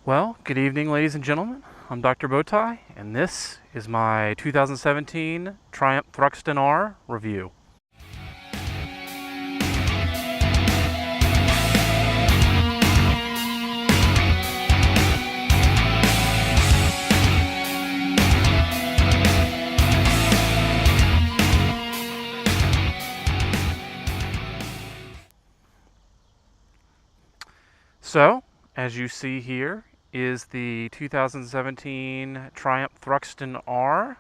Well, good evening, ladies and gentlemen. I'm Dr. Bowtie, and this is my 2017 Triumph Thruxton R review. So, as you see here, is the 2017 Triumph Thruxton R.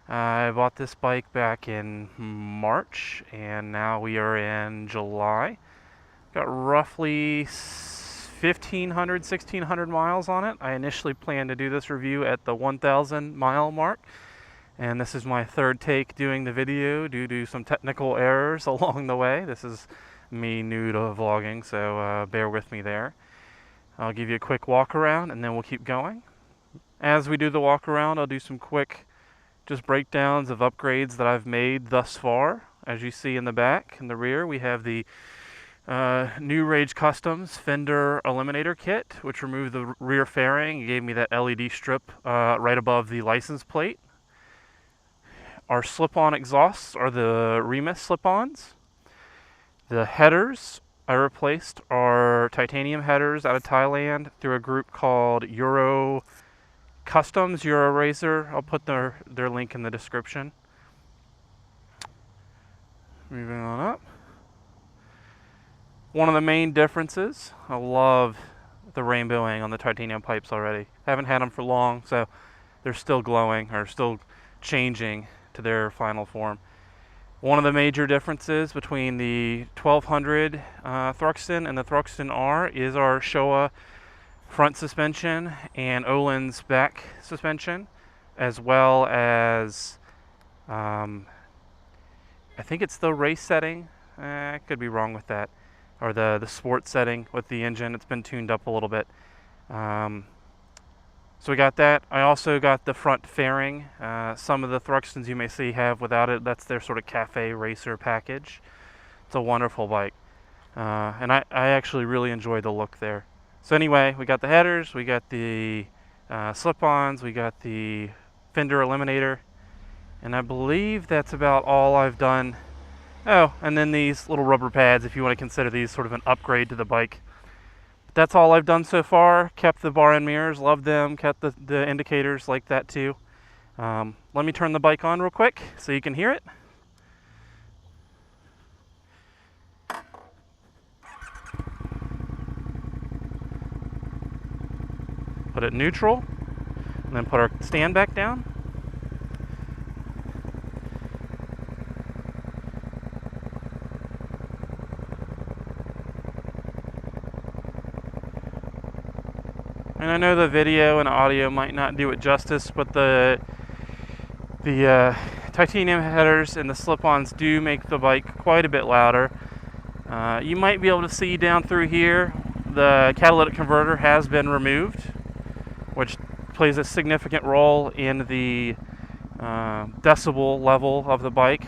I bought this bike back in March, and now we are in July. Got roughly 1,500, 1,600 miles on it. I initially planned to do this review at the 1,000 mile mark, and this is my third take doing the video due to some technical errors along the way. This is me new to vlogging, so bear with me there. I'll give you a quick walk around and then we'll keep going. As we do the walk around, I'll do some quick just breakdowns of upgrades that I've made thus far. As you see in the back and the rear, we have the New Rage Customs Fender Eliminator Kit, which removed the rear fairing and gave me that LED strip right above the license plate. Our slip-on exhausts are the Remus slip-ons. The headers I replaced are titanium headers out of Thailand through a group called Euro Customs, Euro Razor. I'll put their link in the description. Moving on up. One of the main differences, I love the rainbowing on the titanium pipes already. Haven't had them for long, so they're still glowing or still changing to their final form. One of the major differences between the 1200 Thruxton and the Thruxton R is our Showa front suspension and Öhlins back suspension, as well as I think it's the race setting. I could be wrong with that, or the sport setting with the engine. It's been tuned up a little bit. So we got that. I also got the front fairing. Some of the Thruxtons you may see have without it. That's their sort of cafe racer package. It's a wonderful bike. And I actually really enjoy the look there. So anyway, we got the headers, we got the slip-ons, we got the fender eliminator, and I believe that's about all I've done. Oh, and then these little rubber pads, if you want to consider these sort of an upgrade to the bike. That's all I've done so far. Kept the bar and mirrors, loved them. Kept the indicators like that too. Let me turn the bike on real quick so you can hear it. Put it neutral, and then put our stand back down. And I know the video and audio might not do it justice, but the titanium headers and the slip-ons do make the bike quite a bit louder. You might be able to see down through here, the catalytic converter has been removed, which plays a significant role in the decibel level of the bike.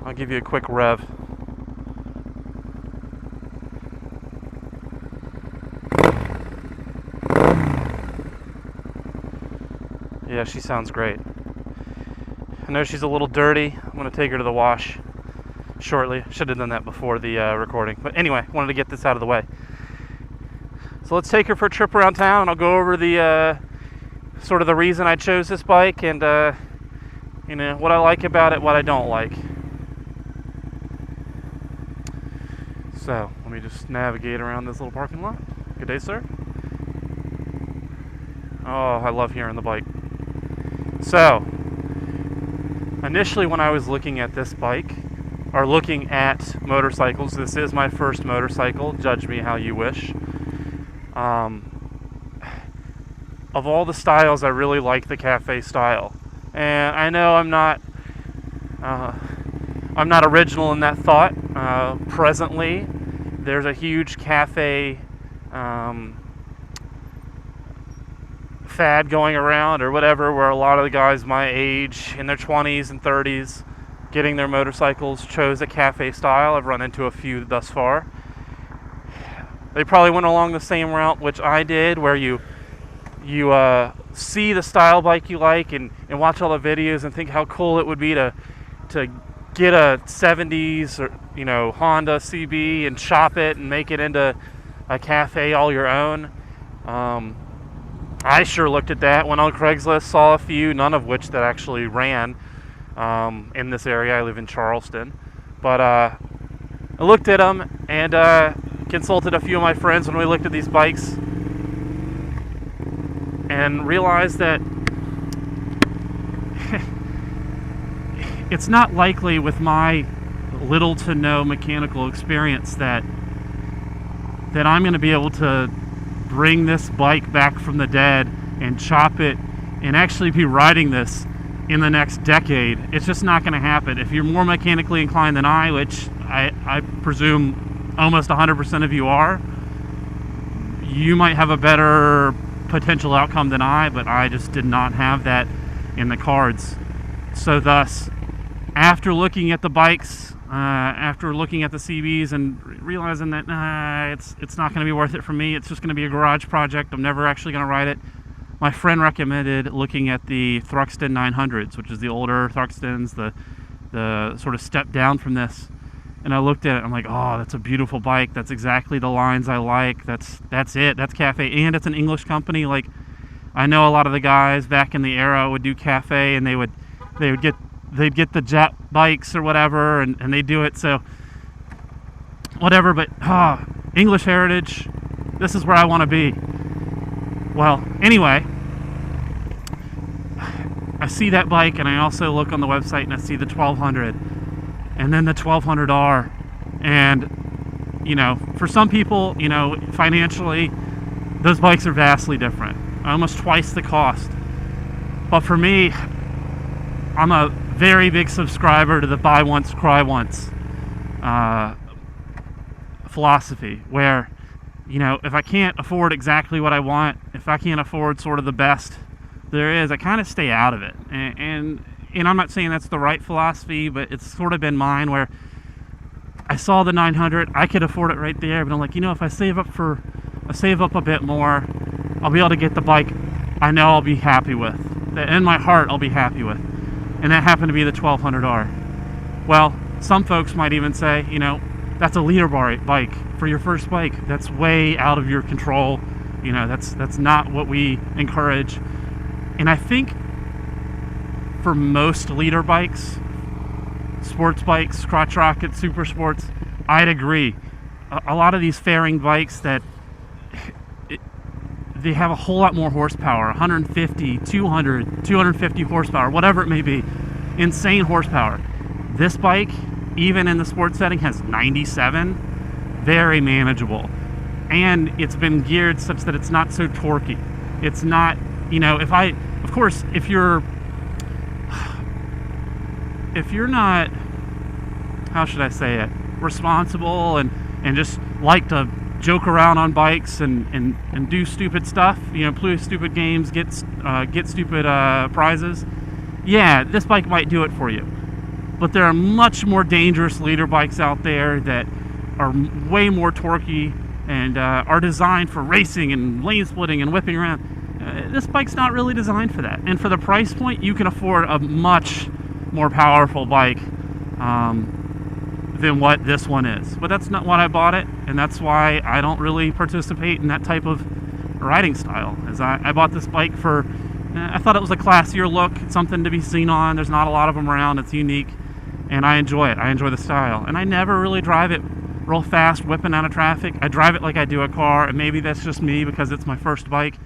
I'll give you a quick rev. Yeah, she sounds great. I know she's a little dirty. I'm going to take her to the wash shortly. Should have done that before the recording. But anyway, wanted to get this out of the way. So let's take her for a trip around town, and I'll go over the sort of the reason I chose this bike and you know, what I like about it, what I don't like. So let me just navigate around this little parking lot. Good day, sir. Oh, I love hearing the bike. So, initially when I was looking at this bike, or looking at motorcycles, this is my first motorcycle, judge me how you wish. Of all the styles, I really like the cafe style. And I know I'm not original in that thought. Presently, there's a huge cafe fad going around or whatever, where a lot of the guys my age in their 20s and 30s getting their motorcycles chose a cafe style. I've run into a few thus far. They probably went along the same route which I did, where you see the style bike you like and watch all the videos and think how cool it would be to get a 70s or Honda CB and chop it and make it into a cafe all your own. I sure looked at that, went on Craigslist, saw a few, none of which that actually ran in this area. I live in Charleston, but I looked at them and consulted a few of my friends when we looked at these bikes, and realized that it's not likely, with my little to no mechanical experience, that I'm going to be able to bring this bike back from the dead and chop it and actually be riding this in the next decade. It's just not going to happen. If you're more mechanically inclined than I, which I presume almost 100% of you are, you might have a better potential outcome than I, but I just did not have that in the cards. So thus, after looking at the bikes, after looking at the CBs and realizing that it's not going to be worth it for me, it's just going to be a garage project, I'm never actually going to ride it, my friend recommended looking at the Thruxton 900s, which is the older Thruxtons, the sort of step down from this. And I looked at it, I'm like, oh, that's a beautiful bike. That's exactly the lines I like. That's it. That's cafe. And it's an English company. Like, I know a lot of the guys back in the era would do cafe, and they'd get the jet bikes or whatever, and they do it. So whatever, but English heritage, this is where I want to be. Well, anyway, I see that bike, and I also look on the website and I see the 1200 and then the 1200R, and for some people, financially, those bikes are vastly different, almost twice the cost. But for me, I'm a very big subscriber to the buy once, cry once philosophy, where if I can't afford exactly what I want, if I can't afford sort of the best there is, I kind of stay out of it. And I'm not saying that's the right philosophy, but it's sort of been mine, where I saw the 900, I could afford it right there, but I'm like, if I save up a bit more, I'll be able to get the bike I know I'll be happy with, that in my heart I'll be happy with. And that happened to be the 1200R. Well, some folks might even say, that's a leader bike for your first bike. That's way out of your control. That's not what we encourage. And I think for most leader bikes, sports bikes, crotch rockets, super sports, I'd agree. A lot of these fairing bikes that they have a whole lot more horsepower, 150, 200, 250 horsepower, whatever it may be, insane horsepower. This bike, even in the sports setting, has 97, very manageable. And it's been geared such that it's not so torquey. It's not, if you're not, how should I say it, responsible and just like to joke around on bikes and do stupid stuff, play stupid games, get stupid prizes, yeah, this bike might do it for you. But there are much more dangerous leader bikes out there that are way more torquey and are designed for racing and lane splitting and whipping around. This bike's not really designed for that. And for the price point, you can afford a much more powerful bike than what this one is. But that's not why I bought it, and that's why I don't really participate in that type of riding style. As I bought this bike for, I thought it was a classier look, something to be seen on. There's not a lot of them around. It's unique, and I enjoy it. I enjoy the style, and I never really drive it real fast, whipping out of traffic. I drive it like I do a car, and maybe that's just me because it's my first bike.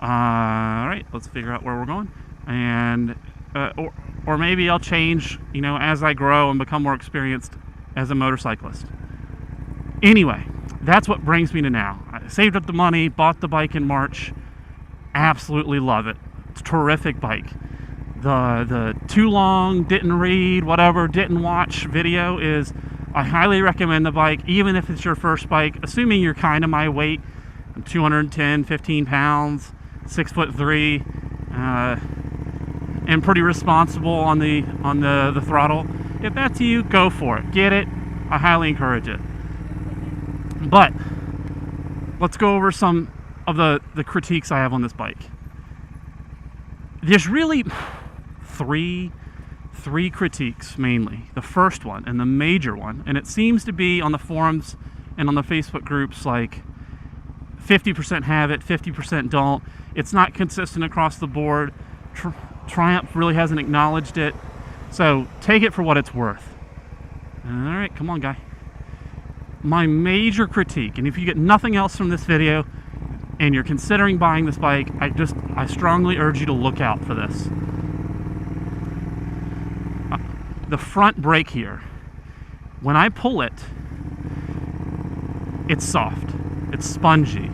All right, let's figure out where we're going, and or maybe I'll change, as I grow and become more experienced as a motorcyclist. Anyway, that's what brings me to now. I saved up the money, bought the bike in March. Absolutely love it. It's a terrific bike. The too long, didn't read, whatever, didn't watch video is, I highly recommend the bike, even if it's your first bike, assuming you're kind of my weight. I'm 210, 15 pounds, 6'3", and pretty responsible on the throttle. If that's you, go for it. Get it. I highly encourage it. But let's go over some of the critiques I have on this bike. There's really three critiques mainly. The first one, and the major one, and it seems to be on the forums and on the Facebook groups, like 50% have it, 50% don't. It's not consistent across the board. Triumph really hasn't acknowledged it. So take it for what it's worth. All right, come on, guy. My major critique, and if you get nothing else from this video and you're considering buying this bike, I strongly urge you to look out for this. The front brake here, when I pull it, it's soft, it's spongy.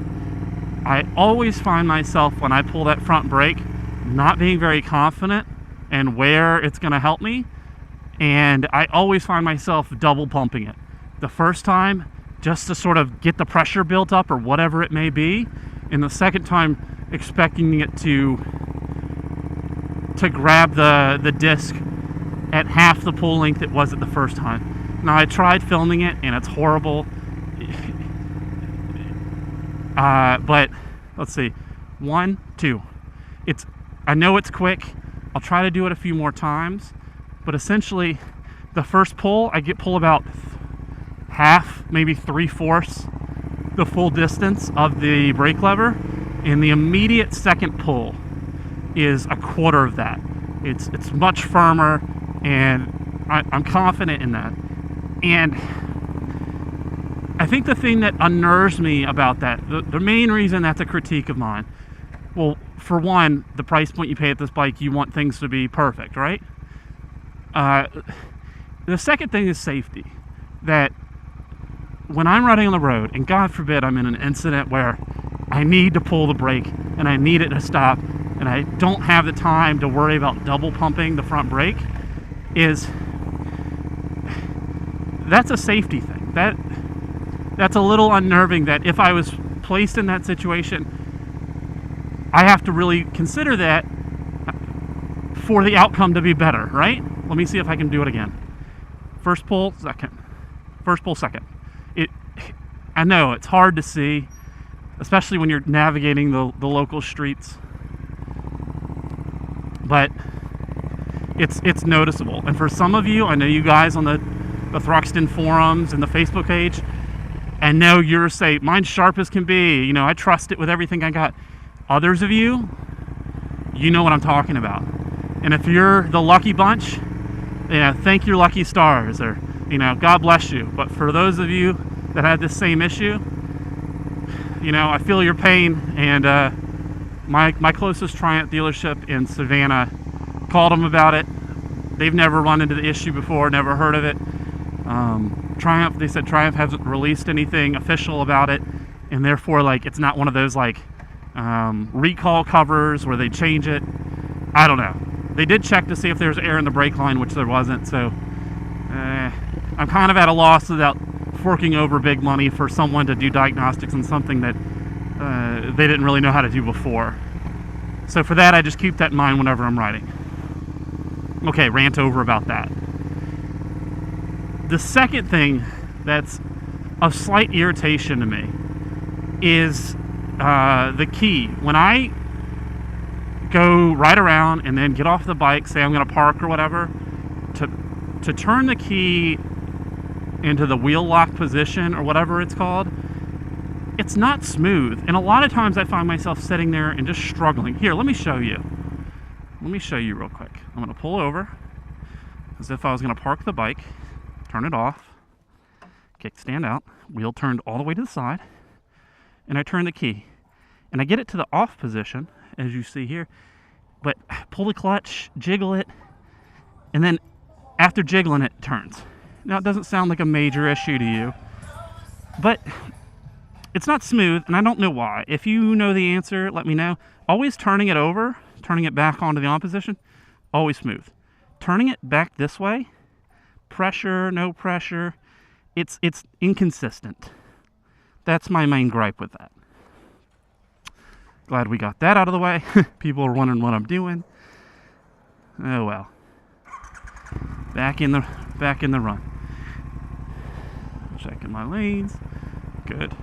I always find myself, when I pull that front brake, not being very confident in where it's going to help me, and I always find myself double pumping it. The first time, just to sort of get the pressure built up or whatever it may be, and the second time expecting it to grab the disc at half the pull length it was at the first time. Now, I tried filming it and it's horrible. But let's see, 1, 2. I know it's quick. I'll try to do it a few more times, but essentially the first pull, I pull about half, maybe 3/4 the full distance of the brake lever, and the immediate second pull is 1/4 of that. It's much firmer, and I'm confident in that. And I think the thing that unnerves me about that, the main reason that's a critique of mine, well, for one, the price point you pay at this bike, you want things to be perfect, right? The second thing is safety. That when I'm riding on the road, and God forbid I'm in an incident where I need to pull the brake and I need it to stop, and I don't have the time to worry about double pumping the front brake, that's a safety thing. That's a little unnerving, that if I was placed in that situation, I have to really consider that for the outcome to be better, right? Let me see if I can do it again. First pull, second. First pull, second. I know it's hard to see, especially when you're navigating the local streets, but it's noticeable. And for some of you, I know you guys on the Thruxton forums and the Facebook page, I know you're say, mine's sharp as can be, you know, I trust it with everything I got. Others of you, you know what I'm talking about. And if you're the lucky bunch, yeah, thank your lucky stars, or, you know, God bless you. But for those of you that had this same issue, you know, I feel your pain. And my closest Triumph dealership in Savannah called them about it. They've never run into the issue before, never heard of it. Triumph, they said Triumph hasn't released anything official about it, and therefore, like, it's not one of those, like, recall covers where they change it. I don't know. They did check to see if there's air in the brake line, which there wasn't, so I'm kind of at a loss without forking over big money for someone to do diagnostics on something that they didn't really know how to do before. So for that, I just keep that in mind whenever I'm riding. Okay, rant over about that. The second thing that's of slight irritation to me is the key. When I go ride around and then get off the bike, say I'm going to park or whatever, to turn the key into the wheel lock position or whatever it's called, it's not smooth. And a lot of times I find myself sitting there and just struggling. Here, let me show you. Let me show you real quick. I'm going to pull over as if I was going to park the bike, turn it off, kickstand out, wheel turned all the way to the side, and I turn the key. And I get it to the off position, as you see here, but pull the clutch, jiggle it, and then after jiggling it, turns. Now, it doesn't sound like a major issue to you, but it's not smooth, and I don't know why. If you know the answer, let me know. Always turning it over, turning it back onto the on position, always smooth. Turning it back this way, pressure, no pressure, it's inconsistent. That's my main gripe with that. Glad we got that out of the way. People are wondering what I'm doing. Oh well. Back in the back in the run. Checking my lanes. Good.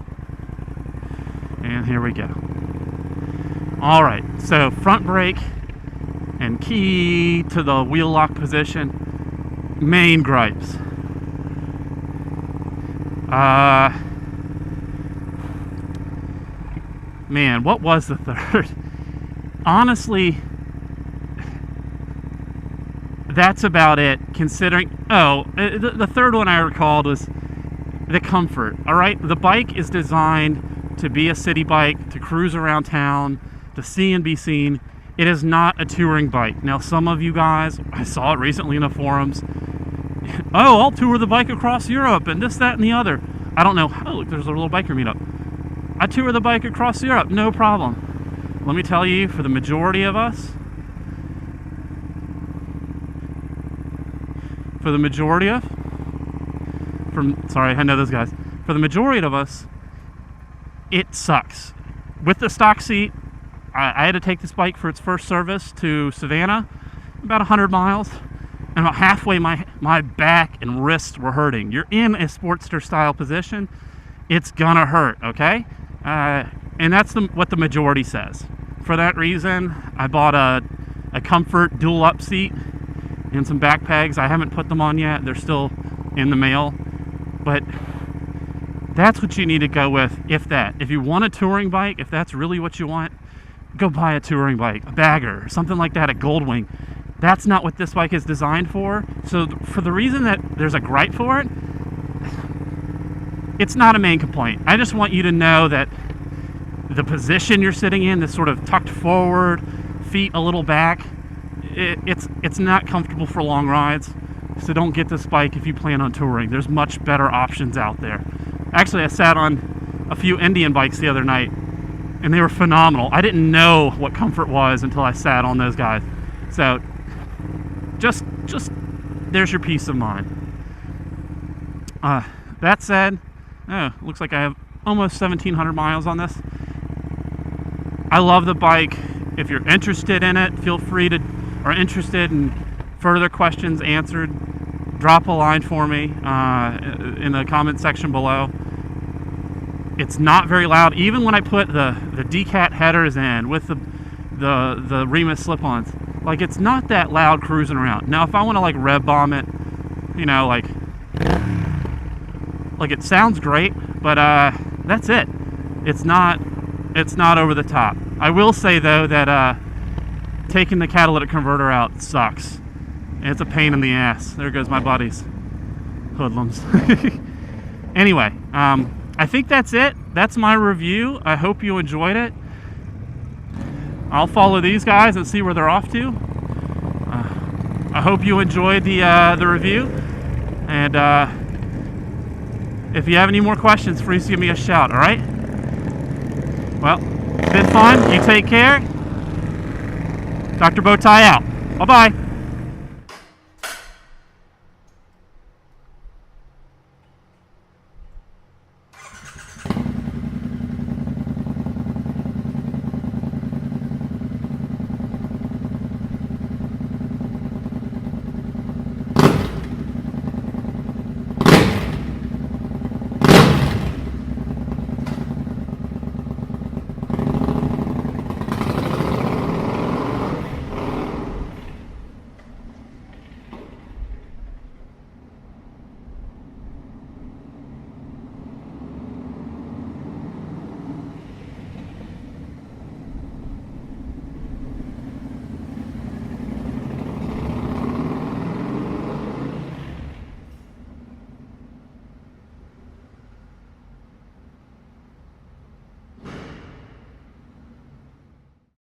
And here we go. All right, so front brake and key to the wheel lock position. Main gripes. Man, what was the third? Honestly, that's about it, considering... Oh, the third one I recalled was the comfort. All right, the bike is designed to be a city bike, to cruise around town, to see and be seen. It is not a touring bike. Now, some of you guys, I saw it recently in the forums, oh, I'll tour the bike across Europe and this, that, and the other. I don't know. Oh, look, there's a little biker meetup. I tour the bike across Europe, no problem. Let me tell you, for the majority of us, sorry, I know those guys. For the majority of us, it sucks. With the stock seat, I had to take this bike for its first service to Savannah, about 100 miles, and about halfway my back and wrists were hurting. You're in a Sportster style position, it's gonna hurt, okay? And that's what the majority says. For that reason, I bought a Comfort dual up seat and some back pegs. I haven't put them on yet, they're still in the mail, but that's what you need to go with. If you want a touring bike, if that's really what you want, go buy a touring bike, a bagger, something like that, a Goldwing. That's not what this bike is designed for. So for the reason that there's a gripe for it, it's not a main complaint. I just want you to know that the position you're sitting in, this sort of tucked forward, feet a little back, it's not comfortable for long rides. So don't get this bike if you plan on touring. There's much better options out there. Actually, I sat on a few Indian bikes the other night, and they were phenomenal. I didn't know what comfort was until I sat on those guys. So just there's your peace of mind. That said, looks like I have almost 1,700 miles on this. I love the bike. If you're interested in it, feel free to, or interested in further questions answered, drop a line for me in the comment section below. It's not very loud. Even when I put the Decat headers in with the Remus slip-ons, like, it's not that loud cruising around. Now, if I want to like rev bomb it, you know, like it sounds great, but that's it. It's not over the top. I will say though that taking the catalytic converter out sucks. It's a pain in the ass. There goes my buddies. Hoodlums. Anyway, I think that's it. That's my review. I hope you enjoyed it. I'll follow these guys and see where they're off to. I hope you enjoyed the review. And if you have any more questions, please give me a shout, alright? Well, it's been fun. You take care. Dr. Bowtie out. Bye-bye.